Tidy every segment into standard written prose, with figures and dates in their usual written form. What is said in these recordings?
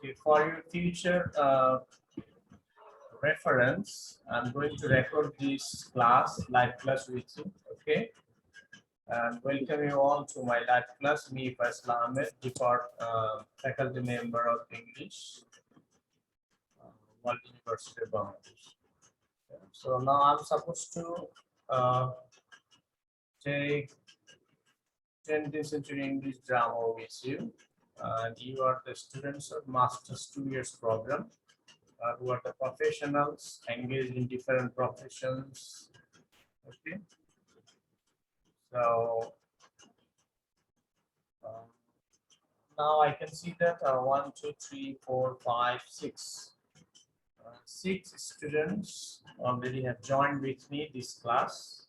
Okay, for your future reference, I'm going to record this live class with you. Okay, and welcome you all to my live class. Me, Faisal Ahmed, faculty member of English, World University of Bangladesh. So now I'm supposed to take 20th century English drama with you, and you are the students of Master's 2 years program. Who are the professionals engaged in different professions. Okay, so now I can see that 1, 2, 3, 4, 5, 6. 6 students already have joined with me this class,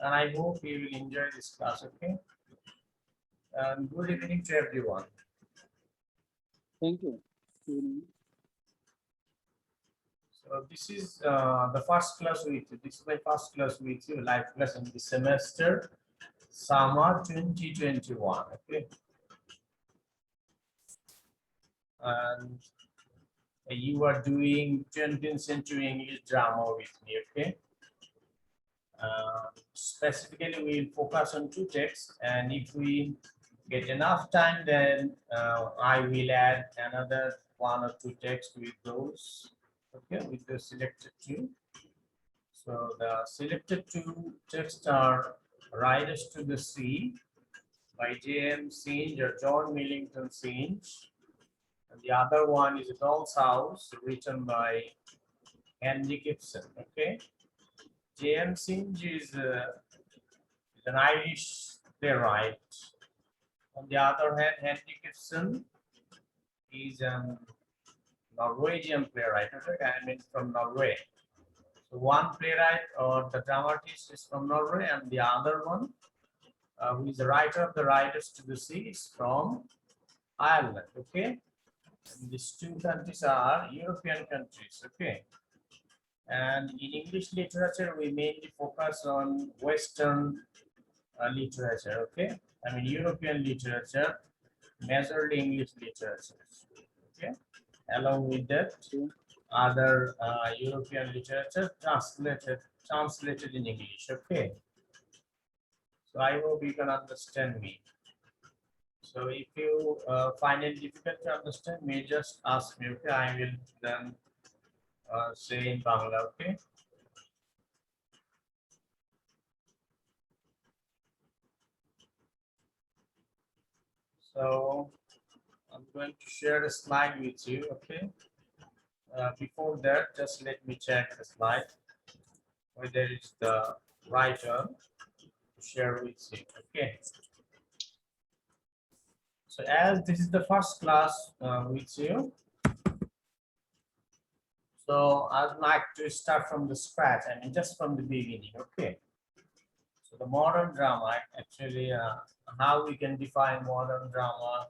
and I hope you will enjoy this class. Okay, and good evening to everyone. Thank you. So this is the first class with you. This is my first class with you, live class in the semester summer 2021. Okay, and you are doing 20th century English drama with me. Okay, specifically we will focus on 2 texts, and if we get enough time, then I will add another 1 or 2 texts with those. Okay, with the selected 2. So the selected 2 texts are Riders to the Sea by J.M. Synge or John Millington Synge. And the other one is A Doll's House, written by Henry Gibson. Okay, J.M. Synge is an Irish playwright. On the other hand, Henry Gibson is a Norwegian playwright. Okay, I mean from Norway. So one playwright or the dramatist is from Norway, and the other one, who is the writer of the Riders to the Sea, is from Ireland. Okay, and these 2 countries are European countries. Okay, and in English literature we mainly focus on Western literature. Okay, I mean European literature, majorly English literature. Okay, along with that, other European literature translated in English. Okay, so I hope you can understand me. So if you find it difficult to understand me, just ask me. Okay, I will then say in Bangla. Okay. So I'm going to share a slide with you. Okay. Before that, just let me check the slide whether it's the right one to share with you. Okay. So as this is the first class with you, so I'd like to start from the scratch. I mean, just from the beginning. Okay. So the modern drama, actually, how we can define modern drama,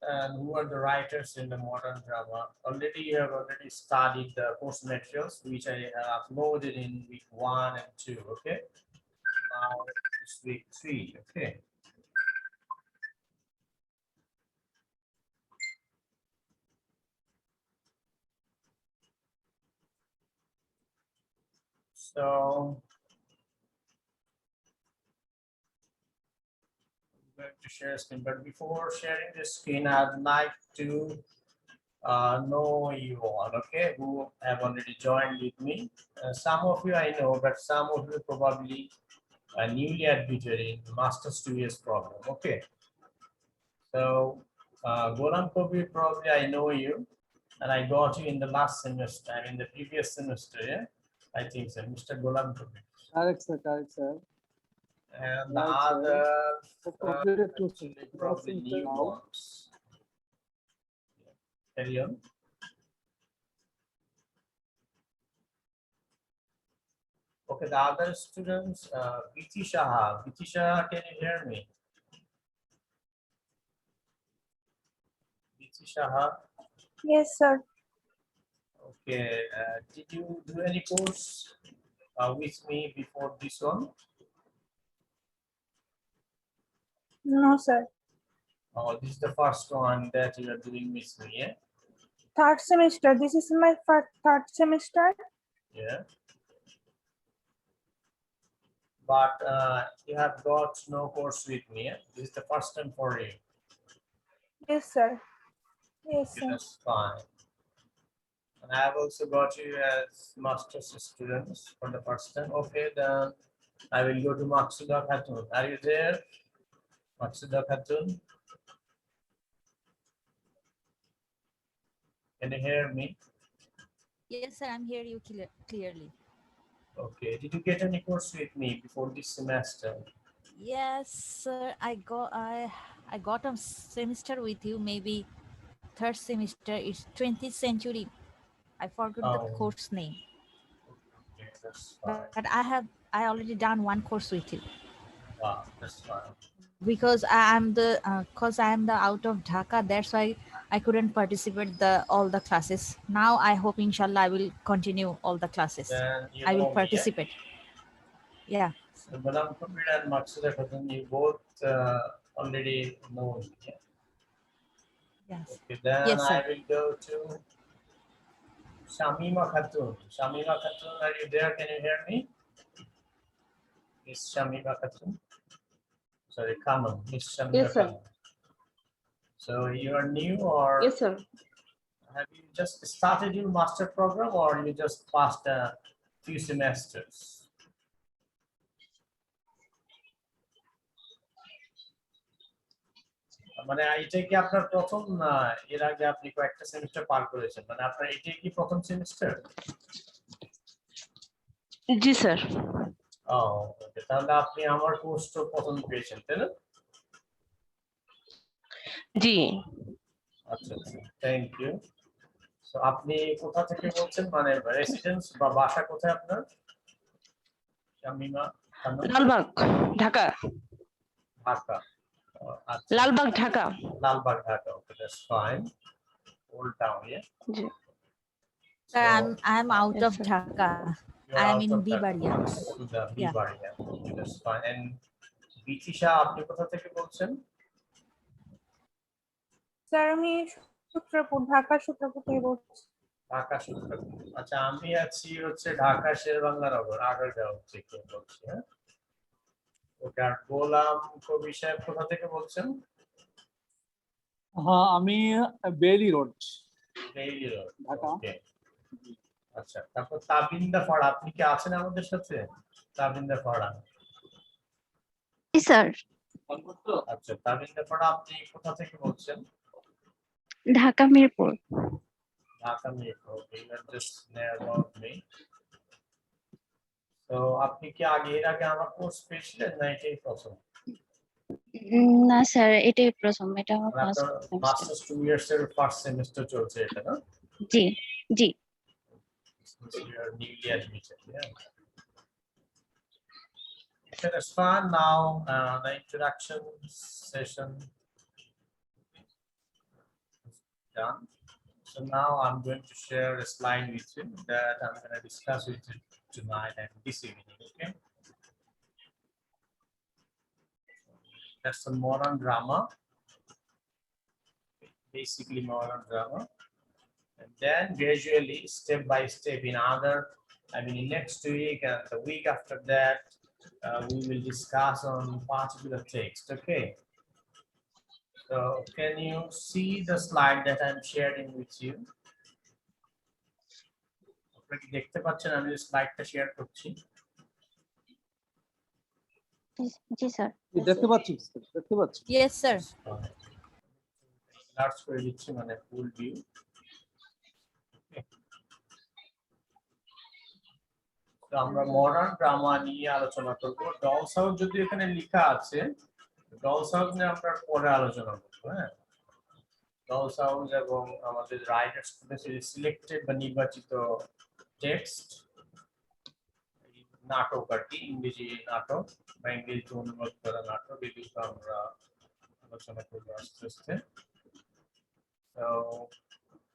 and who are the writers in the modern drama. Already you have studied the course materials which I have uploaded in week 1 and 2. Okay, now it's week 3. Okay, so I'm going to share a screen, but before sharing the screen, I'd like to know you all, okay, who have already joined with me. Some of you I know, but some of you probably newly admitted in Master's 2 years program. Okay, so Golam Kabir, probably I know you, and I got you in the last semester, I mean the previous semester. Yeah, I think so, Mr. Golam Kabir. Correct, sir. Correct, sir. And the other actually probably new ones. Carry on. Okay, the other students, Biti Shah. Biti Shah, can you hear me? Biti Shah. Yes, sir. Okay, did you do any course with me before this one? No, sir. Oh, this is the first one that you are doing, Miss Mia. Third semester. This is my third semester. Yeah. But you have got no course with me. Yeah? This is the first time for you. Yes, sir. Yes, Okay, sir. that's fine. And I have also got you as master's students for the first time. Okay, then I will go to Maksuda Khatun. Are you there? Maksuda Khatun? Can you hear me? Yes, sir, I'm hearing you clearly. Okay. Did you get any course with me before this semester? Yes, sir, I got a semester with you, maybe third semester. It's 20th century. I forgot the Oh. course name, Okay, that's fine. but I already done one course with you Wow, that's fine. because I am the out of Dhaka. That's why I couldn't participate all the classes. Now I hope inshallah I will continue all the classes. Then you I will know me, yeah? participate. Yeah. So Madam Kabir and Maksuda Khatun, you both already know me. Yeah? Yes. Okay, then Yes, sir. I will go to Shamima Khatun. Shamima Khatun, are you there? Can you hear me? Miss Shamima Khatun. Sorry, Kamal. Miss Shamima Yes, sir. Kamal. So you are new, or Yes, sir. have you just started your master program, or you just passed a few semesters? মানে এটা কি আপনার প্রথম, না এর আগে আপনি কয়েকটা সেমিস্টার পার করেছেন? মানে আপনার এটাই কি প্রথম সেমিস্টার? জি স্যার। ও, okay, তাহলে আপনি আমার কোর্সটা পছন্দ পেয়েছেন, তাই না? জি। আচ্ছা আচ্ছা, থ্যাংক ইউ। সো আপনি কোথা থেকে বলছেন, মানে রেসিডেন্স বা বাসা কোথায় আপনার? শামিমা খানম? লালবাগ, ঢাকা। ঢাকা। আচ্ছা, Lalbagh, Dhaka. Lalbagh, Dhaka. Okay, that's fine. Old town, yeah? জি। Sir, So, I'm out Yes, of sir. Dhaka. you are I'm out in of Dhaka. Bibaria. Maksuda, Yeah. Bibaria. Okay, that's fine. And বিথিশা, আপনি কোথা থেকে বলছেন? স্যার আমি সূত্রপুর, ঢাকা সূত্রপুর থেকে বলছি। ঢাকা সূত্রপুর। আচ্ছা, আমি আছি হচ্ছে ঢাকা শেরেবাংলা নগর, আগারগাঁও থেকে বলছি। হ্যাঁ, ওকে। আর গোলাম কবির সাহেব কোথা থেকে বলছেন? হ্যাঁ, আমি বেলি রোড, বেইলি রোড, ঢাকা। ওকে। আচ্ছা, তারপর তাবিন্দা ফাড়া, আপনি কি আছেন আমাদের সাথে? তাবিন্দা ফাড়া। জি স্যার, আচ্ছা, তাবিন্দা ফাড়া, আপনি কোথা থেকে বলছেন? Dhaka Mirpur. Dhaka Mirpur. Okay, you are just near about me. তো আপনি কি এর আগে আমার কোর্স পেয়েছিলেন, না এটাই প্রথম? না স্যার, এটাই প্রথম, এটা আমার মানে ফার্স্ট আপনার সেমিস্টার। মাস্টার্স 2 ইয়ার্স এর ফার্স্ট সেমিস্টার চলছে এটা, না? জি জি। You are newly admitted, yeah. Okay, that's fine. Now, the introduction session is done. So now I'm going to share a slide with you that I'm going to discuss with you tonight and this evening. Okay. That's the modern drama. Basically modern drama. And then gradually, step by step, in next week and the week after that, we will discuss on particular text. Okay. So can you see the slide that I'm sharing with you? আপনারা কি দেখতে পাচ্ছেন আমি স্লাইডটা share করছি? জি sir. দেখতে পাচ্ছি, দেখতে পাচ্ছি। Yes, sir. লার্জ করে দিচ্ছি, মানে ফুল ভিউ। তো আমরা মডার্ন ড্রামা নিয়ে আলোচনা করব। ডলস হাউস যদি এখানে লেখা আছে, ডলস হাউস নিয়ে আমরা পরে আলোচনা করব। হ্যাঁ, ডলস হাউস এবং আমাদের রাইটার্স সিলেক্টেড বা নির্বাচিত টেক্সট, নাটক আর কি, ইংরেজি নাটক বা ইংরেজি অনুবাদ করা নাটক, এগুলো আমরা আলোচনা করবো আস্তে আস্তে। তো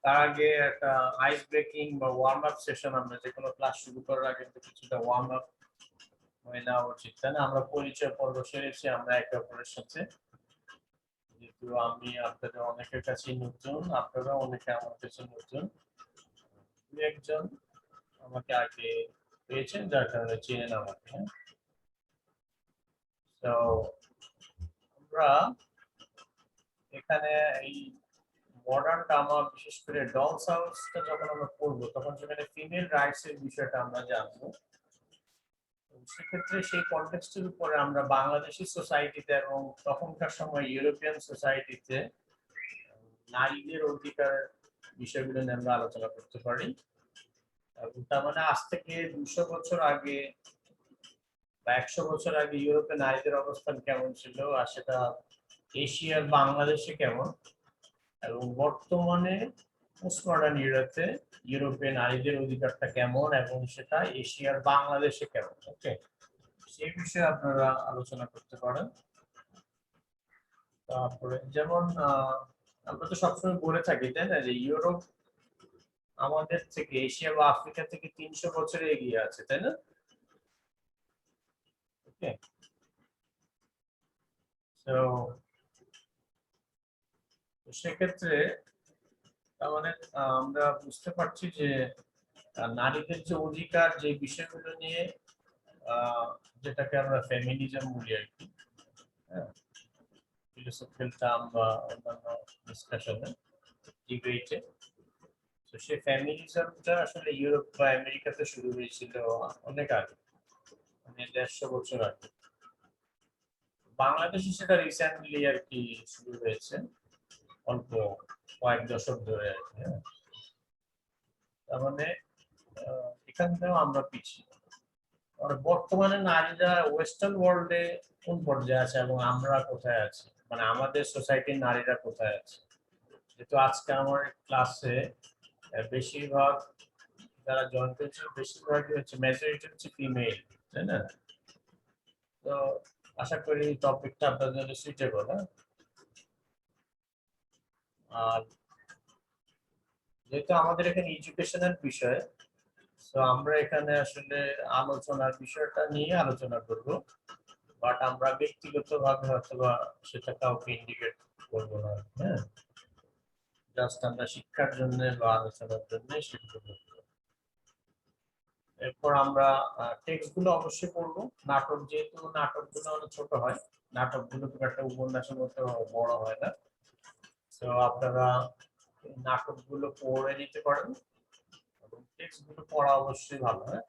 তার আগে একটা আইস ব্রেকিং বা ওয়ার্ম আপ সেশন, আমরা যে কোনো ক্লাস শুরু করার আগে কিছুটা ওয়ার্ম আপ হয়ে নেওয়া উচিত, তাই না? আমরা পরিচয় পর্ব সেরেছি, আমরা একে অপরের সাথে যেহেতু আমি আপনাদের অনেকের কাছে নতুন, আপনারা অনেকে আমার কাছে নতুন, দু একজন আমাকে আগে পেয়েছেন যার কারণে চেনেন আমাকে। তো আমরা এখানে এই মডার্ন ড্রামা, বিশেষ করে ডলস হাউসটা যখন আমরা পড়বো তখন সেখানে ফিমেল রাইটস এর বিষয়টা আমরা জানবো। সেক্ষেত্রে সেই কনটেক্সটের উপরে আমরা বাংলাদেশি সোসাইটিতে এবং তখনকার সময় ইউরোপিয়ান সোসাইটিতে নারীদের অধিকার বিষয়গুলো নিয়ে আমরা আলোচনা করতে পারি। এবং তার মানে আজ থেকে 200 বছর আগে বা 100 বছর আগে ইউরোপে নারীদের অবস্থান কেমন ছিল, আর সেটা এশিয়ার বাংলাদেশে কেমন, এবং বর্তমানে পোস্ট মডার্ন ইউরোপে ইউরোপে নারীদের অধিকারটা কেমন এবং সেটা এশিয়ার বাংলাদেশে কেমন, ওকে, সেই বিষয়ে আপনারা আলোচনা করতে পারেন। তারপরে যেমন আমরা তো সবসময় বলে থাকি, তাই না, যে ইউরোপ আমাদের থেকে, এশিয়া বা আফ্রিকা থেকে 300 বছরে এগিয়ে আছে, তাই না? ওকে, তো সেক্ষেত্রে তার মানে আমরা বুঝতে পারছি যে নারীদের যে অধিকার, যে বিষয়গুলো নিয়ে যেটাকে আমরা ফেমিনিজম বলি আর কি, ফিলোসফিক্যাল টার্ম বা অন্যান্য ডিসকাশনে, ডিবেটে, তো সেই ফেমিনিজমটা আসলে ইউরোপ বা আমেরিকাতে শুরু হয়েছিল অনেক আগে, মানে 150 বছর আগে। বাংলাদেশে সেটা রিসেন্টলি আর কি শুরু হয়েছে, অল্প কয়েক দশক ধরে আর কি। তার মানে এখান থেকেও আমরা পিছিয়ে। আর বর্তমানে নারীরা ওয়েস্টার্ন ওয়ার্ল্ডে কোন পর্যায়ে আছে এবং আমরা কোথায় আছি, মানে আমাদের সোসাইটির নারীরা কোথায় আছে? যেহেতু আজকে আমার ক্লাসে বেশিরভাগ যারা জয়েন করেছে বেশিরভাগই হচ্ছে, মেজরিটি হচ্ছে ফিমেল, তাই না? তো আশা করি টপিকটা আপনাদের জন্য সুইটেবল। আর যেহেতু আমাদের এখানে এডুকেশনাল বিষয়, তো আমরা এখানে আসলে আলোচনার বিষয়টা নিয়ে আলোচনা করব, বাট আমরা ব্যক্তিগতভাবে অথবা সেটা কাউকে ইন্ডিকেট করবো না, হ্যাঁ, জাস্ট আমরা শিক্ষার জন্য বা আলোচনার জন্য সেটা করব। এরপর আমরা টেক্সট গুলো অবশ্যই পড়বো। নাটক, যেহেতু নাটকগুলো অনেক ছোট হয়, নাটকগুলো খুব একটা উপন্যাসের মতো বড় হয় না, তো আপনারা নাটকগুলো পড়ে নিতে পারেন এবং টেক্সট গুলো পড়া অবশ্যই ভালো, হয়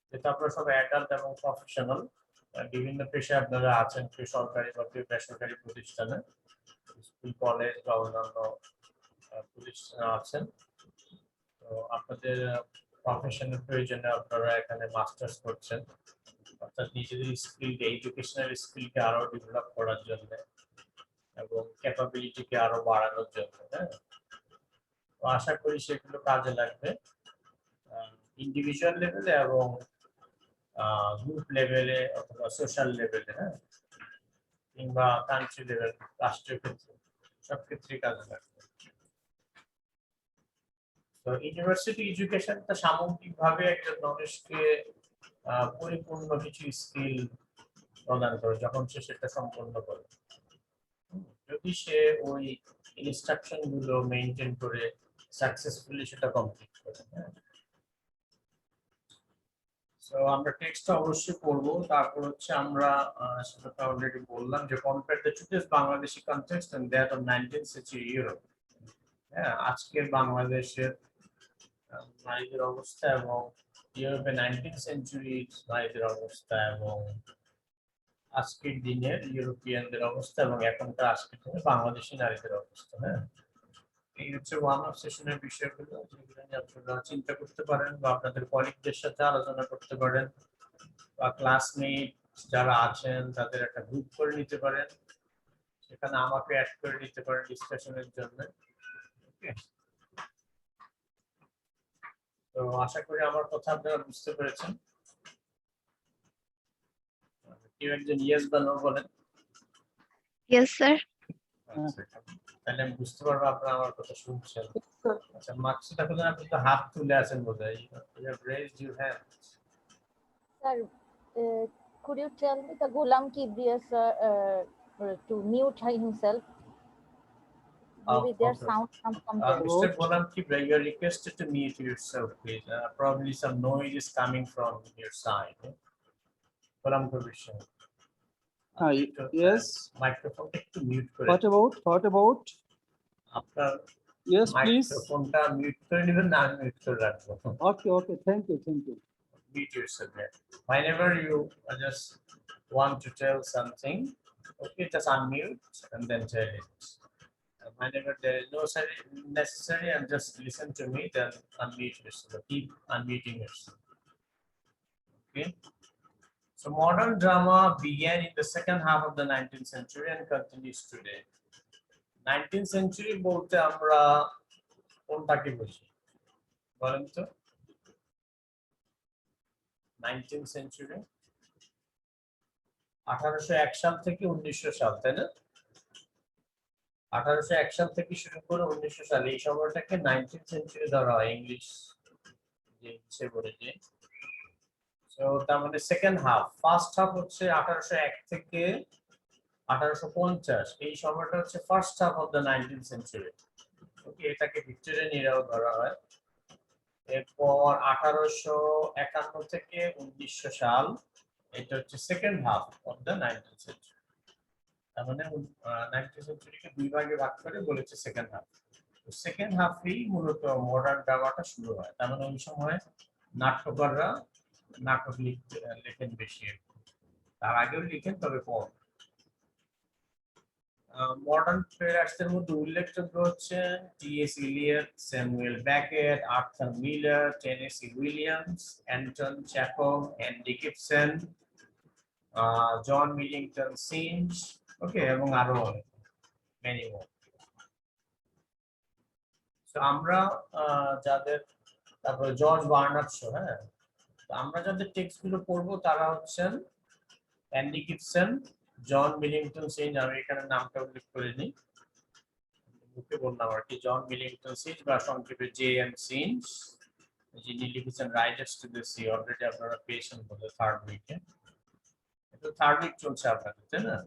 যেহেতু আপনারা সব অ্যাডাল্ট এবং প্রফেশনাল, বিভিন্ন পেশায় আপনারা আছেন, কেউ সরকারি বা কেউ বেসরকারি প্রতিষ্ঠানে, স্কুল, কলেজ বা অন্যান্য প্রতিষ্ঠানে আছেন। তো আপনাদের প্রফেশনের প্রয়োজনে আপনারা এখানে মাস্টার্স করছেন, অর্থাৎ নিজেদের স্কিলকে, এডুকেশনাল স্কিলকে আরো ডেভেলপ করার জন্য এবং ক্যাপাবিলিটিকে আরো বাড়ানোর জন্য, হ্যাঁ। তো আশা করি সেগুলো কাজে লাগবে ইন্ডিভিজুয়াল লেভেলে এবং গ্রুপ লেভেলে অথবা সোশ্যাল লেভেলে, হ্যাঁ, কিংবা কান্ট্রি লেভেল, রাষ্ট্রীয় ক্ষেত্রে, সব ক্ষেত্রেই কাজে লাগবে। তো ইউনিভার্সিটি এডুকেশনটা সামগ্রিকভাবে একজন মানুষকে পরিপূর্ণ কিছু স্কিল প্রদান করে যখন সে সেটা সম্পন্ন করে, যদি সে ওই ইনস্ট্রাকশন গুলো মেনটেন করে সাকসেসফুলি সেটা কমপ্লিট করে, হ্যাঁ। তো আমরা টেক্সটটা অবশ্যই পড়বো। তারপর হচ্ছে আমরা সেটা অলরেডি বললাম যে compare the today's Bangladeshi context and that of 19th century Europe, হ্যাঁ, আজকের বাংলাদেশের নারীদের অবস্থা এবং ইউরোপে 19th century নারীদের অবস্থা এবং আজকের দিনের ইউরোপিয়ানদের অবস্থা এবং এখনকার আজকের দিনে বাংলাদেশি নারীদের অবস্থা, হ্যাঁ। এই হচ্ছে ওয়ান অফ সেশনের বিষয়গুলো, যেগুলো নিয়ে আপনারা চিন্তা করতে পারেন বা আপনাদের কলিগদের সাথে আলোচনা করতে পারেন বা ক্লাসমেট যারা আছেন তাদের একটা গ্রুপ করে নিতে পারেন, সেখানে আমাকে অ্যাড করে নিতে পারেন ডিসকাশনের জন্য, ওকে। তো আশা করি আমার কথা আপনারা বুঝতে পেরেছেন। কেউ একজন ইয়েস বা নো বলেন। Yes, sir. আচ্ছা, তাহলে আমি বুঝতে পারবো আপনারা আমার কথা শুনছেন। আচ্ছা, মাকসুদা খুদা, আপনি তো হাত তুলে আছেন বোধহয়, you have raised your hand. Sir, could you tell me the Ghulam Kibriya sir to mute himself? Maybe their okay. sound comes from there. Mr. Bolam Kibra, you are requested to mute yourself, please. Probably some noise is coming from your side. Bolam Kabisha. Yes. Microphone একটু mute করে What about? আপনার Yes, please. মাইক্রোফোনটা mute করে নেবেন, না mute করে রাখবো। Okay. Thank you. Mute yourself there. Whenever you just want to tell something, okay, just unmute and then tell it. And whenever there is no necessary and just listen to me, then unmute yourself. Keep unmuting yourself. Okay. So modern drama began in the second half of the 19th century and continues today. 19th century বলতে আমরা কোনটাকে বুঝি বলেন তো? 19th century 1801 সাল থেকে 1900 সাল, তাই না? 1801 সাল থেকে শুরু করে 1900 সাল, এই সময়টাকে 19th century ধরা হয় ইংলিশ যে বলে যে। সো তার মানে সেকেন্ড হাফ, ফার্স্ট হাফ হচ্ছে 1801 থেকে 1850, এই সময়টা হচ্ছে first half of the 19th century। ওকে, এটাকে ভিক্টোরিয়ান ইরাও ধরা হয়। এরপর 1851 থেকে 1900 সাল, এটা হচ্ছে second half of the 19th century। তার মানে 19th century-কে দুই ভাগে ভাগ করে বলেছে সেকেন্ড হাফ। তো সেকেন্ড হাফেই মূলত মডার্ন ড্রামাটা শুরু হয়। তার মানে ওই সময় নাট্যকাররা নাটক লেখেন বেশি, তার আগেও লিখেন তবে কম। মডার্ন প্লেয়ার্সদের মধ্যে উল্লেখযোগ্য হচ্ছেন T S. Eliot, Samuel Beckett, Arthur Miller, Tennessee Williams, Anton Chekhov, Andy Gibson, John Millington Synge, okay, এবং আরো অনেক মেনি মোর। তো আমরা যাদের, তারপরে জর্জ বার্নার্ড শো, হ্যাঁ, আমরা যাদের টেক্সট গুলো পড়বো তারা হচ্ছেন অ্যান্ডি গিবসন, জন মিলিংটন সিঞ্জ, আমি এখানে নামটা উল্লেখ করিনি, মুখে বললাম আর কি, জন মিলিংটন সিঞ্জ বা সংক্ষেপে জে.এম. সিঞ্জ, যিনি লিখেছেন Riders to the sea, already আপনারা পেয়েছেন বলে থার্ড উইকে। এটা থার্ড উইক চলছে আপনাদের, তাই না?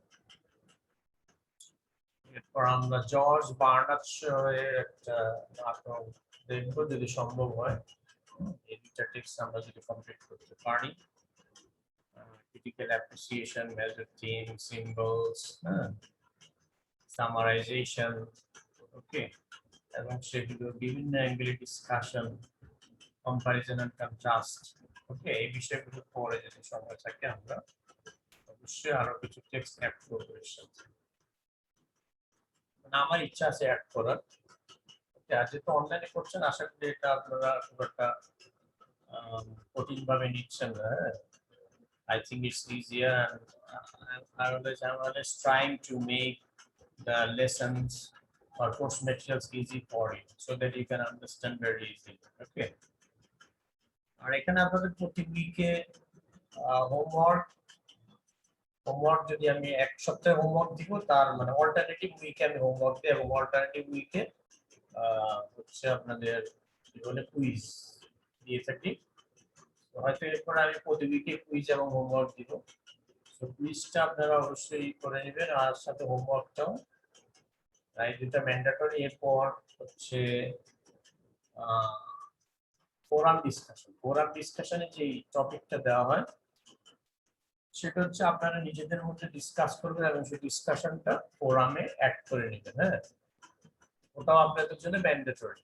এরপর আমরা জর্জ বার্নার্ড শো এর একটা নাটক দেখবো যদি সম্ভব হয়। এই দুইটা টেক্সট আমরা যদি কমপ্লিট করতে পারি, critical appreciation, major themes, symbols, summarization, okay, এবং সেগুলো বিভিন্ন অ্যাঙ্গেলে ডিসকাশন, কম্পারিজন এন্ড কন্ট্রাস্ট, ওকে, এই বিষয়গুলো পরে যদি সময় থাকে আমরা অবশ্যই আরো কিছু টেক্সট অ্যাড করবো এর সাথে। আমার ইচ্ছা আছে অ্যাড করার। আর যেহেতু অনলাইনে করছেন, আশা করি এটা আপনারা খুব একটা কঠিন ভাবে নিচ্ছেন না। I think it's easier, and I'm always trying to make the lessons or course materials easy for you so that you can understand very easily. Okay. আর এখানে আপনাদের প্রতি উইকে হোমওয়ার্ক যদি আমি এক সপ্তাহে হোমওয়ার্ক দিব, তার মানে অল্টারনেটিভ উইকে আমি হোমওয়ার্ক দিই, এবং অল্টারনেটিভ উইকে হচ্ছে আপনাদের জীবনে কুইজ দিয়ে থাকি। হয়তো এরপর আমি প্রতি উইকে কুইজ এবং হোমওয়ার্ক দিব। তো কুইজটা আপনারা অবশ্যই করে নেবেন, আর সাথে হোমওয়ার্কটাও, এই দুটো ম্যান্ডেটরি। এরপর হচ্ছে ফোরাম ডিসকাশনে যে টপিকটা দেওয়া হয় সেটা হচ্ছে আপনারা নিজেদের মধ্যে ডিসকাস করবেন এবং সেই ডিসকাশনটা ফোরামে অ্যাড করে নেবেন। হ্যাঁ, ওটাও আপনাদের জন্য ম্যান্ডেটরি।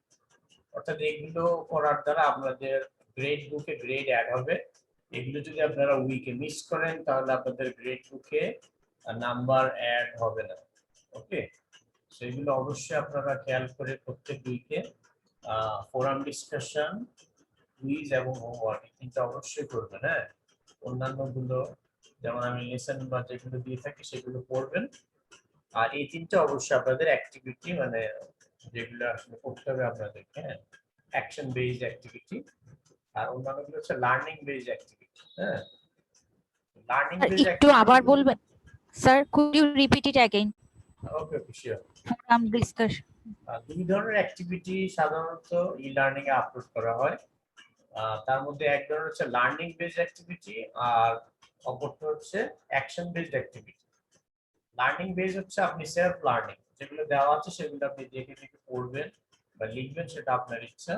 অর্থাৎ এগুলো করার দ্বারা আপনাদের গ্রেড বুকে গ্রেড অ্যাড হবে। এগুলো যদি আপনারা উইকে মিস করেন তাহলে আপনাদের গ্রেড বুকে নাম্বার অ্যাড হবে না। ওকে, সেগুলো অবশ্যই আপনারা খেয়াল করে প্রত্যেক উইকে ফোরাম ডিসকাশন, কুইজ এবং হোমওয়ার্ক তিনটা অবশ্যই করবেন। হ্যাঁ, অন্যান্যগুলো যেমন আমি লেসন বা যেগুলো দিয়ে থাকি সেগুলো পড়বেন, আর এই তিনটা অবশ্যই আপনাদের অ্যাক্টিভিটি, মানে যেগুলো আসলে করতে হবে আপনাদেরকে, হ্যাঁ, অ্যাকশন বেসড অ্যাক্টিভিটি, আর অন্যান্যগুলো হচ্ছে লার্নিং বেসড অ্যাক্টিভিটি। হ্যাঁ, লার্নিং বেসড একটু আবার বলবেন sir, could you repeat it again? Okay, sure. Forum discussion, দুই ধরনের অ্যাক্টিভিটি সাধারণত ই লার্নিং এ আপলোড করা হয়। তার মধ্যে এক ধরনের হচ্ছে লার্নিং বেসড অ্যাক্টিভিটি, আর অপরটা হচ্ছে action based activity. Learning based হচ্ছে আপনি সেলফ লার্নিং, যেগুলো দেওয়া আছে সেগুলো আপনি দেখে দেখে পড়বেন বা লিখবেন, সেটা আপনার ইচ্ছা,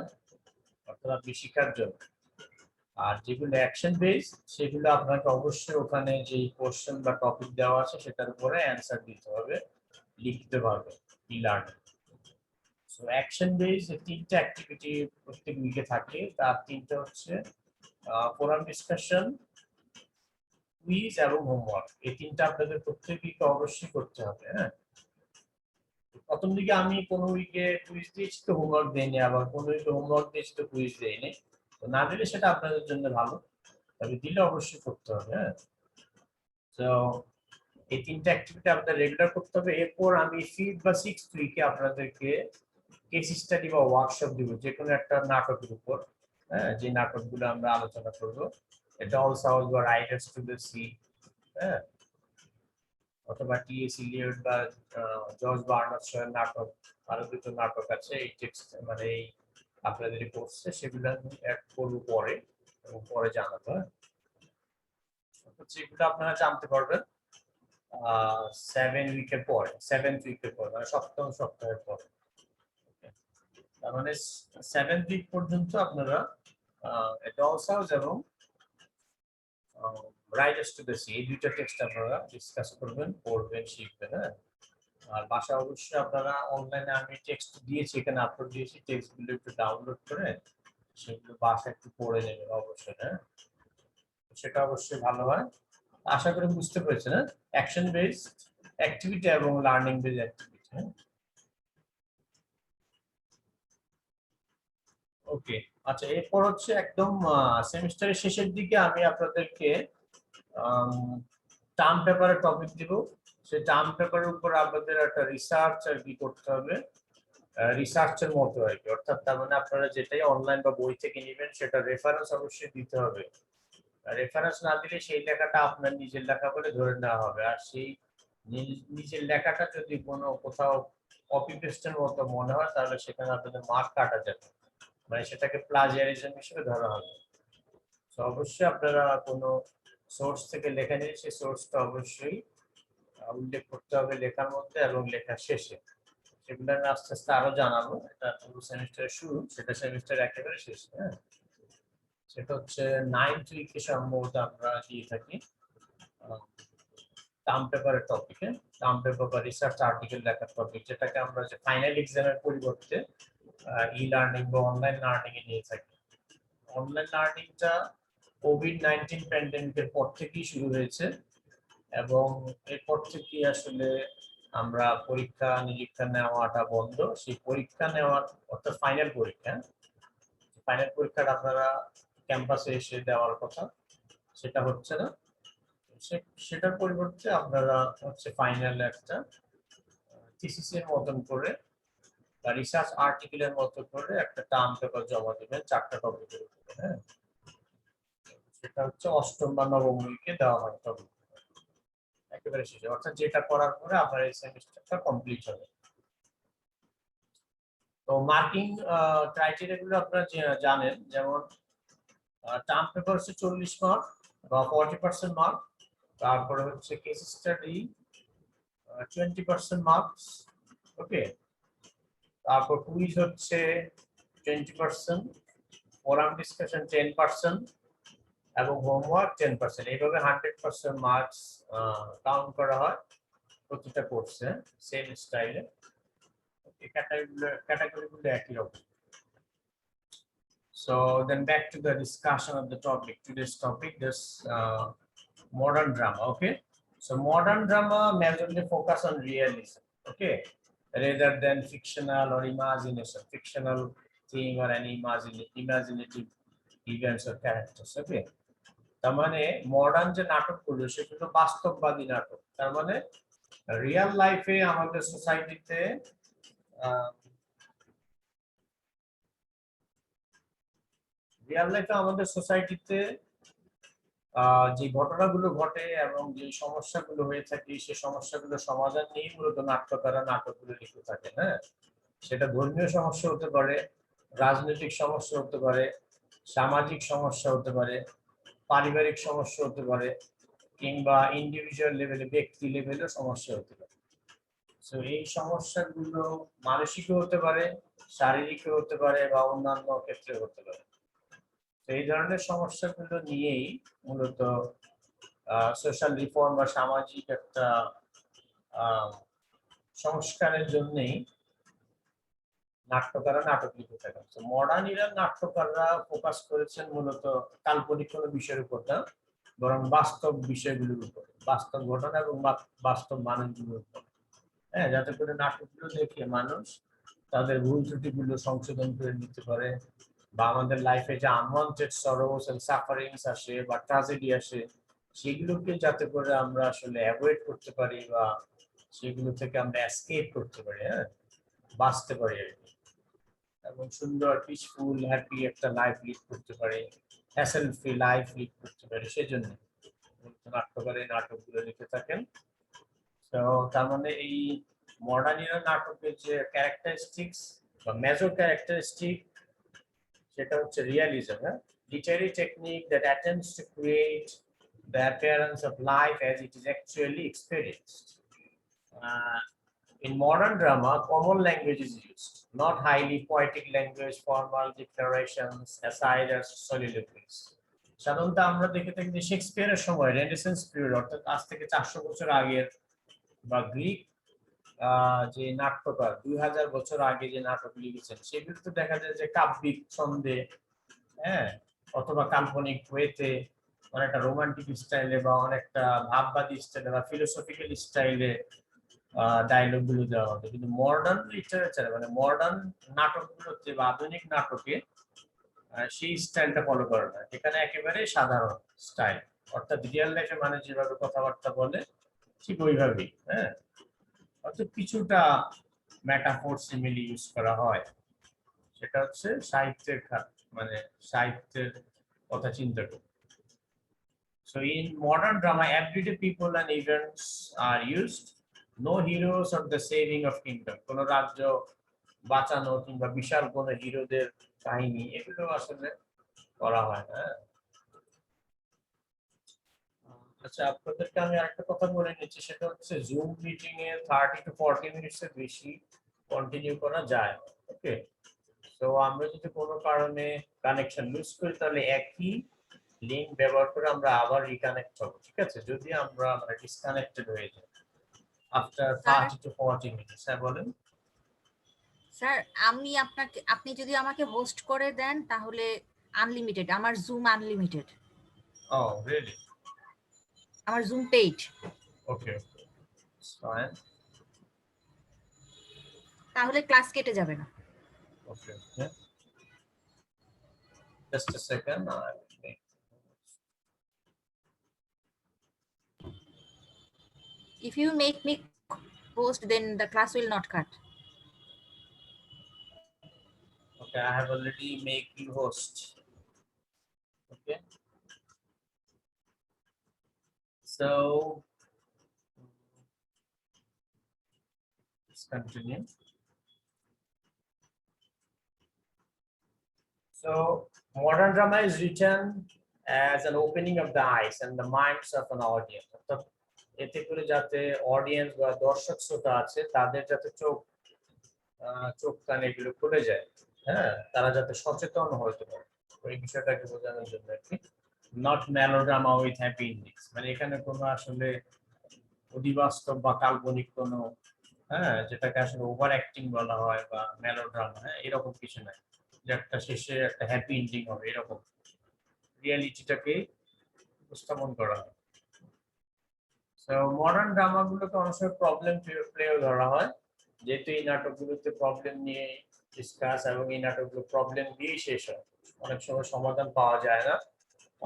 অর্থাৎ আপনি শেখার জন্য। আর যেগুলো অ্যাকশন বেস সেগুলো আপনাকে অবশ্যই ওখানে যে কোশ্চেন বা টপিক দেওয়া আছে সেটার উপরে অ্যান্সার দিতে হবে, লিখতে পারবে e learning. So action base তিনটা অ্যাক্টিভিটি প্রত্যেক উইকে থাকে, তার তিনটা হচ্ছে ফোরাম ডিসকাশন, কুইজ এবং হোমওয়ার্ক। এই তিনটা আপনাদের প্রত্যেক উইকে অবশ্যই করতে হবে। হ্যাঁ, প্রথম দিকে আমি কোনো উইকে কুইজ দিয়েছি তো হোমওয়ার্ক দেইনি, আবার কোনো উইকে হোমওয়ার্ক দিয়েছি তো কুইজ দেইনি। তো না দিলে সেটা আপনাদের জন্য ভালো, তবে দিলে অবশ্যই করতে হবে। হ্যাঁ, তো এই তিনটা অ্যাক্টিভিটি আপনাদের রেগুলার করতে হবে। এরপর আমি 5th বা 6th উইকে আপনাদেরকে কেস স্টাডি বা ওয়ার্কশপ দিব, যে কোনো একটা নাটকের উপর। হ্যাঁ, যে নাটকগুলো আমরা আলোচনা করব, এটা অলসো হাউস বা রাইটার্স টু দ্য সি, হ্যাঁ, অথবা টি.এস. ইলিয়ট বা জর্জ বার্নার্ড শোয়ের নাটক, আরো দুটো নাটক আছে এই টেক্সট মানে এই আপনাদের কোর্সে, সেগুলো আমি অ্যাড করবো পরে এবং পরে জানাবো। যেগুলো আপনারা জানতে পারবেন 7 উইকের পরে, 7th উইকের পর, মানে সপ্তম সপ্তাহের পর। তার মানে 7th উইক পর্যন্ত আপনারা ডলস হাউস এবং রাইটার্স টু দ্য সি এই দুইটা টেক্সট আপনারা ডিসকাস করবেন, পড়বেন, শিখবেন। হ্যাঁ, আর বাসা অবশ্যই আপনারা অনলাইনে আমি টেক্সট দিয়েছি, এখানে আপলোড দিয়েছি, টেক্সটগুলো একটু ডাউনলোড করে সেগুলো বাসা একটু পড়ে নেবেন অবশ্যই। হ্যাঁ, সেটা অবশ্যই ভালো হয়। আশা করি বুঝতে পেরেছেন। হ্যাঁ, অ্যাকশন বেসড অ্যাক্টিভিটি এবং লার্নিং বেসড অ্যাক্টিভিটি। ওকে, আচ্ছা, এরপর হচ্ছে একদম সেমিস্টারের শেষের দিকে আমি আপনাদেরকে টার্ম পেপারের টপিক দিব। সেই টার্ম পেপারের উপর আপনাদের একটা রিসার্চ আর কি করতে হবে, রিসার্চের মতো আর কি। অর্থাৎ তার মানে আপনারা যেটাই অনলাইন বা বই থেকে নেবেন সেটা রেফারেন্স অবশ্যই দিতে হবে। রেফারেন্স না দিলে সেই লেখাটা আপনার নিজের লেখা বলে ধরে নেওয়া হবে, আর সেই নিজের লেখাটা যদি কোনো কোথাও কপি পেস্টের মতো মনে হয় তাহলে সেখানে আপনাদের মার্ক কাটা যাবে, মানে সেটাকে প্লাজিয়ারিজম হিসেবে ধরা হবে। তো অবশ্যই আপনারা কোনো সোর্স থেকে লেখা নিয়ে সেই সোর্সটা অবশ্যই উল্লেখ করতে হবে লেখার মধ্যে এবং লেখার শেষে। সেগুলো আমি আস্তে আস্তে আরো জানাবো। এটা পুরো সেমিস্টারের শুরু, সেটা সেমিস্টার একেবারে শেষ। হ্যাঁ, সেটা হচ্ছে 9th উইকে সম্ভবত আমরা দিয়ে থাকি টার্ম পেপারের টপিকে, টার্ম পেপার বা রিসার্চ আর্টিকেল লেখার টপিক, যেটাকে আমরা যে ফাইনাল এক্সামের পরিবর্তে ই লার্নিং বা অনলাইন লার্নিং এ নিয়ে থাকি। অনলাইন লার্নিংটা কোভিড-19 প্যান্ডেমিকের পর থেকেই শুরু হয়েছে এবং এরপর থেকে আসলে আমরা পরীক্ষা নিরীক্ষা নেওয়াটা বন্ধ। সেই পরীক্ষা নেওয়ার অর্থাৎ ফাইনাল পরীক্ষাটা আপনারা ক্যাম্পাসে এসে দেওয়ার কথা, সেটা হচ্ছে না। সেটার পরিবর্তে আপনারা হচ্ছে ফাইনাল একটা থিসিস এর মতন করে বা রিসার্চ আর্টিকেলের মতো করে একটা টার্ম পেপার জমা দেবেন 4টা টপিকের উপরে। হ্যাঁ, সেটা হচ্ছে 8ম বা 9ম উইকে দেওয়া হয় টপিক একেবারে শেষে, অর্থাৎ যেটা করার পরে আপনার এই সেমিস্টারটা কমপ্লিট হবে। তো মার্কিং ক্রাইটেরিয়া গুলো আপনারা জানেন, যেমন টার্ম পেপার হচ্ছে 40 মার্ক বা 40% মার্ক, তারপরে হচ্ছে কেস স্টাডি 20% মার্কস। ওকে, তারপর কুইজ হচ্ছে 20%, ফোরাম ডিসকাশন 10% এবং হোমওয়ার্ক 10%। এইভাবে 100% মার্কস কাউন্ট করা হয় প্রতিটা কোর্সে, সেম স্টাইলে। ক্যাটাগরিগুলো একই রকম। So then back to the discussion of the topic. Today's topic is modern drama. Okay, so modern drama majorly focus on realism, okay, rather than fictional or imagination, fictional thing or any imaginative events or characters. Okay, তার মানে modern যে নাটকগুলো সেগুলো বাস্তববাদী নাটক। তার মানে real লাইফে আমাদের সোসাইটিতে যে ঘটনাগুলো ঘটে এবং যে সমস্যাগুলো হয়ে থাকে সেই সমস্যাগুলো সমাধান নিয়ে মূলত নাট্যকাররা নাটকগুলো লিখে থাকে। হ্যাঁ, সেটা ধর্মীয় সমস্যা হতে পারে, রাজনৈতিক সমস্যা হতে পারে, সামাজিক সমস্যা হতে পারে, পারিবারিক সমস্যা হতে পারে, কিংবা ইন্ডিভিজুয়াল লেভেলে ব্যক্তি লেভেলেও সমস্যা হতে পারে। তো এই সমস্যাগুলো মানসিকও হতে পারে, শারীরিকও হতে পারে বা অন্যান্য ক্ষেত্রে হতে পারে। তো এই ধরনের সমস্যাগুলো নিয়েই মূলত সোশ্যাল রিফর্ম বা সামাজিক একটা সংস্কারের জন্যই নাট্যকাররা নাটক লিখে থাকেন। তো মডার্ন ইরার নাট্যকাররা ফোকাস করেছেন মূলত কাল্পনিক কোনো বিষয়ের উপর না, বরং বাস্তব বিষয়গুলোর উপর, বাস্তব ঘটনা এবং বাস্তব মানুষগুলোর উপর। হ্যাঁ, যাতে করে নাটকগুলো দেখে মানুষ তাদের ভুল ত্রুটিগুলো সংশোধন করে নিতে পারে, বা আমাদের লাইফে যে আনওয়ান্টেড সরোস এন্ড সাফারিংস আসে বা ট্র্যাজেডি আসে, সেগুলোকে যাতে করে আমরা আসলে অ্যাভয়েড করতে পারি বা সেগুলো থেকে আমরা এসকেপ করতে পারি, হ্যাঁ, বাঁচতে পারি আর কি, এবং সুন্দর পিসফুল হ্যাপি একটা লাইফ লিড করতে পারি, হ্যাসেল ফ্রি লাইফ লিড করতে পারি। সেজন্য নাট্যকার এই নাটকগুলো লিখে থাকেন। তো তার মানে এই মডার্ন ইরা নাটকের যে ক্যারেক্টারিস্টিক্স বা মেজর ক্যারেক্টারিস্টিক, সেটা হচ্ছে রিয়ালিজম, হ্যাঁ, literary technique that attempts to create the appearance of life as it is actually experienced. In modern drama, common language is used, not highly poetic language, formal declarations, asides, soliloquies. সাধারণত আমরা দেখে থাকি যে শেক্সপিয়ারের সময় renaissance period, অর্থাৎ আজ থেকে 400 বছর আগের, বা গ্রিক যে নাট্যকার 2000 বছর আগে যে নাটক লিখেছেন, সেগুলোতে দেখা যায় যে কাব্যিক ছন্দে, হ্যাঁ, অথবা কাল্পনিক ওয়েতে, অনেকটা রোমান্টিক স্টাইলে বা অনেকটা ভাববাদী স্টাইলে বা ফিলোসফিক্যাল স্টাইলে ডায়লগ গুলো দেওয়া হবে। কিন্তু মডার্ন লিটারেচারে মানে মডার্ন নাটকগুলোতে বা আধুনিক নাটকে সেই স্টাইলটা ফলো করে না, এখানে একেবারে সাধারণ স্টাইল, অর্থাৎ রিয়েল লাইফে মানে যেভাবে কথাবার্তা বলে ঠিক ওইভাবেই, হ্যাঁ, অর্থাৎ কিছুটা মেটাফোর সিমিলি ইউজ করা হয়। সেটা হচ্ছে সাহিত্যের মানে সাহিত্যের কথা চিন্তা করে। So in modern drama, everyday people and events are used. No heroes or the saving of kingdom. কোনো রাজ্য বাঁচানো কিংবা বিশাল কোনো হিরোদের কাহিনী এগুলো আসলে করা হয় না। আচ্ছা, আপনাদেরকে আমি আরেকটা কথা বলে নিচ্ছি, সেটা হচ্ছে জুম মিটিং এ 30 to 40 মিনিটসের বেশি কন্টিনিউ করা যায়। ওকে, তো আমরা যদি কোনো কারণে কানেকশন লুজ করি, তাহলে একই লিংক ব্যবহার করে আমরা আবার রিকানেক্ট হবো, ঠিক আছে, যদি আমরা ডিসকানেক্টেড হয়ে যাই আফটার 30 to 40 মিনিটস। হ্যাঁ বলেন। স্যার, আপনি যদি আমাকে হোস্ট করে দেন তাহলে আনলিমিটেড, আমার জুম আনলিমিটেড, ও রিয়েলি? আমার জুম পেইড। ওকে ফাইন, তাহলে ক্লাস কেটে যাবে না। ওকে just a second. If you make me host, then the class will not cut. Okay, I have already made you host. Okay. So let's continue. So modern drama is written as an opening of the eyes and the minds of an audience. এতে করে যাতে audience বা দর্শক শ্রোতা আছে তাদের যাতে চোখ কান এগুলো খুলে যায়, হ্যাঁ, তারা যাতে সচেতন হতে পারে, ওই বিষয়টাকে বোঝানোর জন্য আর কি। Not melodrama with happy endings, মানে এখানে কোনো আসলে অধিবাস্তব বা কাল্পনিক কোনো, হ্যাঁ, যেটাকে আসলে ওভার অ্যাক্টিং বলা হয় বা মেলোড্রামা, হ্যাঁ, এরকম কিছু নাই যে একটা শেষে একটা হ্যাপি এন্ডিং হবে, এরকম রিয়ালিটিটাকে উপস্থাপন করা হয়। সো মডার্ন ড্রামাগুলোকে অনেক সময় প্রবলেম প্লেও ধরা হয়, যেহেতু এই নাটকগুলোতে প্রবলেম নিয়ে ডিসকাস এবং এই নাটকগুলো প্রবলেম দিয়েই শেষ হয়, অনেক সময় সমাধান পাওয়া যায় না,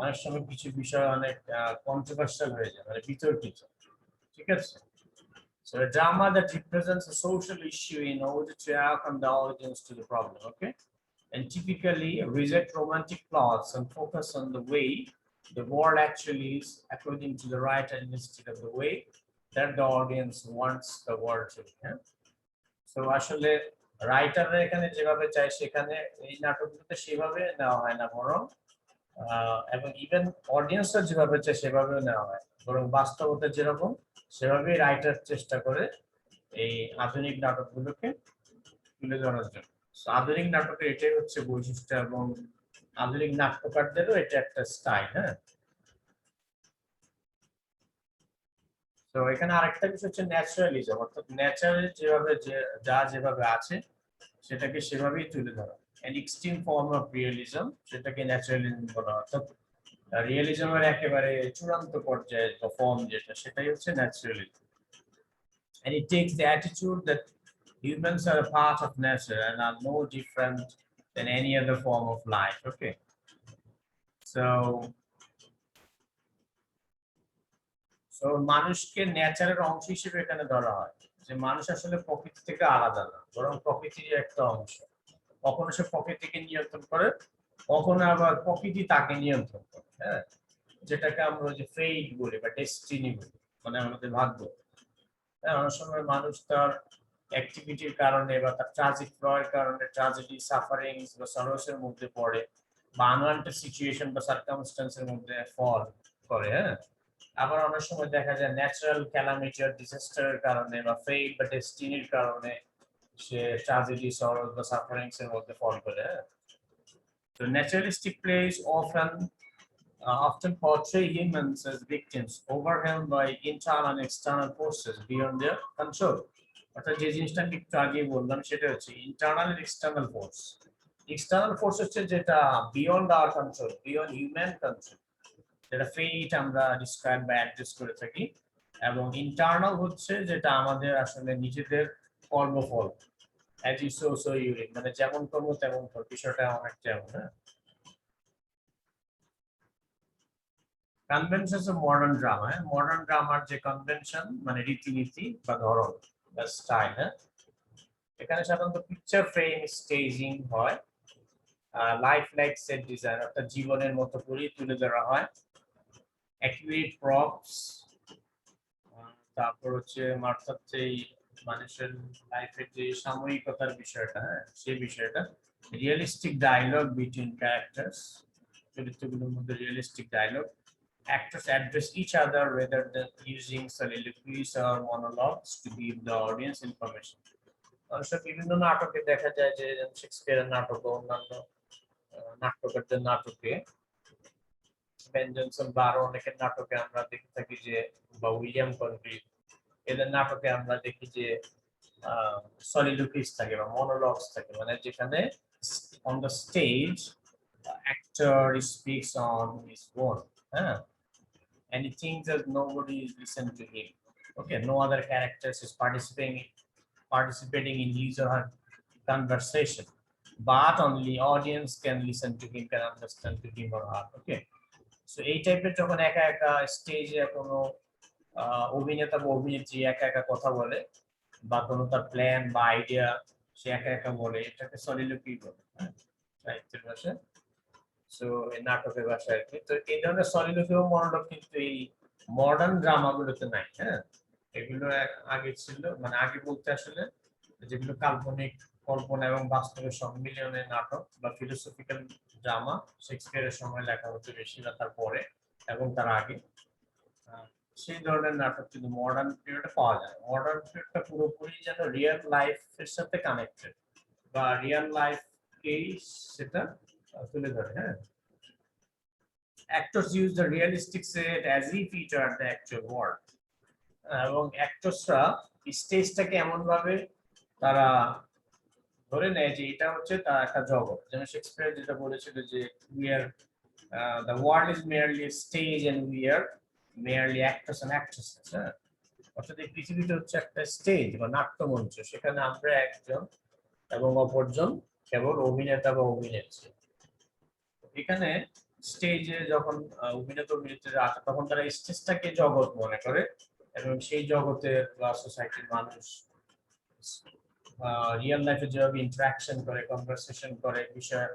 অনেক সময় কিছু বিষয় অনেক কন্ট্রোভার্সিয়াল হয়ে যায়, মানে বিতর্কিত, ঠিক আছে। So a drama that represents a social issue in order to welcome the audience to the problem, okay, and typically reject romantic plots and focus on the way the world actually is according to the writer instead of the way that the audience wants the world to be. So আসলে রাইটাররা এখানে যেভাবে চায় সেখানে এই নাটকগুলোতে সেভাবে নেওয়া হয় না, বরং এবং ইভেন অডিয়েন্সরা যেভাবে চায় সেভাবেও নেওয়া হয়, বরং বাস্তবতা যেরকম সেভাবেই রাইটার চেষ্টা করে এই আধুনিক নাটকগুলোকে তুলে ধরার জন্য। So, আধুনিক নাটকের এটাই হচ্ছে বৈশিষ্ট্য এবং আধুনিক নাট্যকারদেরও এটা একটা স্টাইল। হ্যাঁ, তো এখানে আরেকটা বিষয় হচ্ছে ন্যাচারালিজম, অর্থাৎ ন্যাচারাল যেভাবে যা যেভাবে আছে সেটাকে সেভাবেই তুলে ধরা। an extreme form of realism সেটাকে ন্যাচারালিজম বলা হয়। অর্থাৎ রিয়েলিজমের একেবারে চূড়ান্ত পর্যায়ে বা ফর্ম যেটা সেটাই হচ্ছে naturalism. and it takes the attitude that humans are a part of nature and are no different than any other form of life. Okay, so মানুষকে ন্যাচারের অংশ হিসেবে এখানে ধরা হয়, যে মানুষ আসলে প্রকৃতি থেকে আলাদা না, বরং প্রকৃতির একটা অংশ। কখনো সে প্রকৃতিকে নিয়ন্ত্রণ করে, কখনো আবার প্রকৃতি তাকে নিয়ন্ত্রণ করে। হ্যাঁ, যেটাকে আমরা যে ফেট বলি বা ডেস্টিনি বলি, মানে আমাদের ভাগ্য। হ্যাঁ, অনেক সময় মানুষ তার অ্যাক্টিভিটির কারণে বা তার ট্রাজিক ফ্লয়ের কারণে ট্রাজেডি, সাফারিংস বা সরোসের মধ্যে পড়ে, বা আনওয়ান্টেড সিচুয়েশন বা সার্কামস্টেন্সের মধ্যে ফল করে। হ্যাঁ, আবার অনেক সময় দেখা যায় ন্যাচারাল ক্যালামিটি আর ডিজাস্টারের কারণে বা ফেট বা ডেস্টিনির কারণে সে ট্রাজেডি, সরোস বা সাফারিংস এর মধ্যে ফল করে। তো naturalistic plays often portray humans as victims overwhelmed by internal and external forces beyond their control. অর্থাৎ যে জিনিসটা আমি একটু আগে বললাম সেটা হচ্ছে internal and external force. External force হচ্ছে যেটা beyond our control, beyond human control, যেটা ফেট আমরা ডিসক্রাইব বা অ্যাড্রেস করে থাকি, এবং ইন্টারনাল হচ্ছে যেটা আমাদের আসলে নিজেদের কর্মফল, as you sow so you reap, মানে যেমন করবো তেমন ফল, বিষয়টা অনেকটা এমন। হ্যাঁ, conventions of modern drama, modern ড্রামার যে কনভেনশন মানে রীতিনীতি বা ধরন বা স্টাইল। হ্যাঁ, এখানে সাধারণত পিকচার ফ্রেম স্টেজিং হয়, লাইফ লাইক সেট ডিজাইন অর্থাৎ জীবনের মতো করেই তুলে ধরা হয়, অ্যাকুরেট প্রপস, তারপর হচ্ছে অর্থাৎ এই মানুষের লাইফের যে সাময়িকতার বিষয়টা, হ্যাঁ সেই বিষয়টা, রিয়েলিস্টিক ডায়লগ বিটুইন ক্যারেক্টার্স, চরিত্রগুলোর মধ্যে realistic dialogue, actors address each other rather than using soliloquies or monologues to give the audience information. অবশ্য বিভিন্ন নাটকে দেখা যায় যে শেক্সপিয়ারের নাটক ও অন্যান্য নাট্যকারদের নাটকে, বেন জনসন বা আরো অনেকের নাটকে আমরা দেখে থাকি যে, বা উইলিয়াম কনক্রিট, এদের নাটকে আমরা দেখি যে সলিলোকুইজ থাকে বা মনোলগস থাকে, মানে যেখানে on the stage actor speaks on his own, and he thinks that nobody is listening to him. Okay, no other characters is participating in his or her conversation, but only audience can listen to him, can understand to him or her. Okay, so এই টাইপের যখন একা একা স্টেজে কোনো অভিনেতা বা অভিনেত্রী একা একা কথা বলে বা কোনো তার প্ল্যান বা আইডিয়া সে একা একা বলে, এটাকে সলিলোকুই বলে সাহিত্যের ভাষায়। সো এই নাটকের ভাষায় আর কি। তো এই ধরনের সলিলোকুই ও মনোলগ কিন্তু এই মডার্ন ড্রামাগুলোতে নাই। হ্যাঁ, এগুলো আগে ছিল, মানে আগে বলতে আসলে যেগুলো কাল্পনিক কল্পনা এবং বাস্তবের সম্মিলনের নাটক বা ফিলোসফিক্যাল ড্রামা শেক্সপিয়ারের সময় লেখা হতো বেশি বা তার পরে এবং তার আগে, সেই ধরনের নাটক কিন্তু মডার্ন পিরিয়ডে পাওয়া যায়। মডার্ন পিরিয়ডটা পুরোপুরি যেন রিয়েল লাইফের সাথে কানেক্টেড বা রিয়েল লাইফকেই সেটা তুলে ধরে। হ্যাঁ, actors use the realistic set as if it are the actual world, এবং অ্যাক্টরসরা স্টেজটাকে এমন ভাবে তারা ধরে নেয় যে এটা হচ্ছে তার একটা জগৎ। যেমন শেক্সপিয়ার যেটা বলেছিল যে we are the world is merely a stage and we are merely actors and actresses. হ্যাঁ, অর্থাৎ এই পৃথিবীটা হচ্ছে একটা স্টেজ বা নাট্যমঞ্চ, সেখানে আমরা একজন এবং অপরজন কেবল অভিনেতা বা অভিনেত্রী। এখানে স্টেজে যখন অভিনেতা অভিনেত্রীরা আসে তখন তারা স্টেজটাকে জগৎ মনে করে এবং সেই জগতের বা সোসাইটির মানুষ রিয়েল লাইফে যেভাবে ইন্টারাকশন করে, কনভারসেশন করে, বিষয়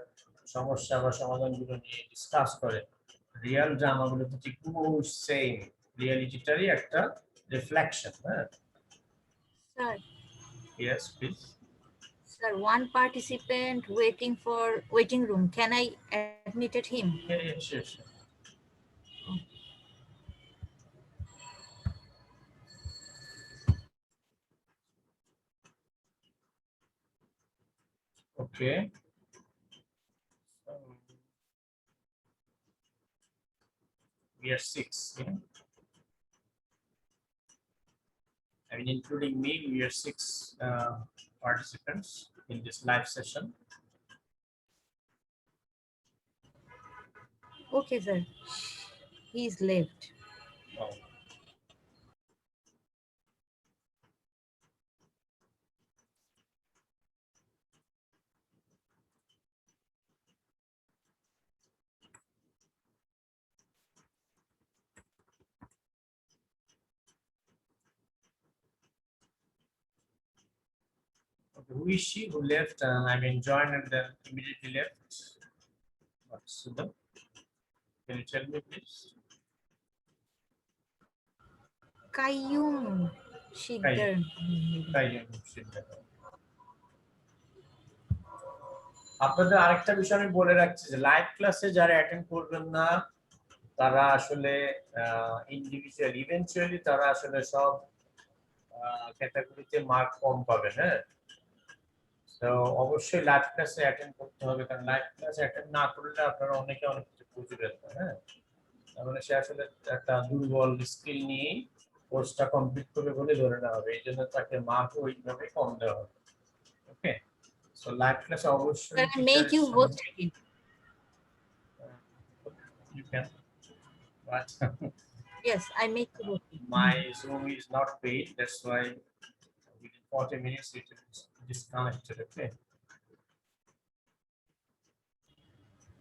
সমস্যা বা সমাধানগুলো নিয়ে ডিসকাস করে, রিয়েল ড্রামাগুলোতে ঠিক পুরো সেম রিয়েলিটিটারই একটা রিফ্লেকশন। হ্যাঁ, sir, yes please. sir, one participant waiting room. Can I admitted him? Yeah, sure. Okay. So, we are 6. Yeah? I mean, including me, we are 6 participants in this live session. Okay, sir. He's left. Oh. Okay, who is she who left? I mean, joined and then immediately left. What's the? Can you tell me, please? Qayyum Shidder. আপনাদের আরেকটা বিষয় আমি বলে রাখছি যে live ক্লাসে যারা attend করবেন না তারা আসলে ইন্ডিভিজুয়াল ইভেন্চুয়ালি তারা আসলে সব ক্যাটাগরিতে মার্ক কম পাবেন। হ্যাঁ, তো অবশ্যই লাইভ ক্লাসে অ্যাটেন্ড করতে হবে, কারণ লাইভ ক্লাসে অ্যাটেন্ড না করলে আপনারা অনেকে অনেক কিছু বুঝবেন না। হ্যাঁ, তার মানে সে আসলে একটা দুর্বল স্কিল নিয়ে কোর্সটা কমপ্লিট করবে বলে ধরে নেওয়া হবে, এই জন্য তাকে মার্ক ওইভাবে কম দেওয়া হবে। ওকে, সো লাইভ ক্লাসে অবশ্যই Can I make you host again? You can, but Yes, I make you host. my Zoom is not paid, that's why within 40 minutes it is disconnected. Okay.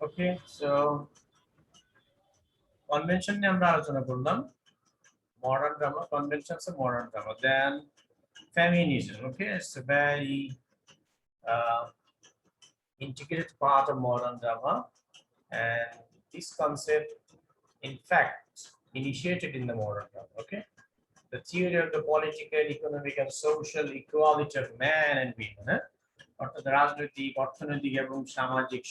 Okay, so convention নিয়ে আমরা আলোচনা করলাম, modern drama, conventions of modern drama, then feminism. Okay, it's a very integrated part of modern drama, and this concept in fact initiated in the modern drama. Okay, the theory of the political, economic and social equality of man and women, অর্থাৎ রাজনৈতিক, অর্থনৈতিক এবং সামাজিক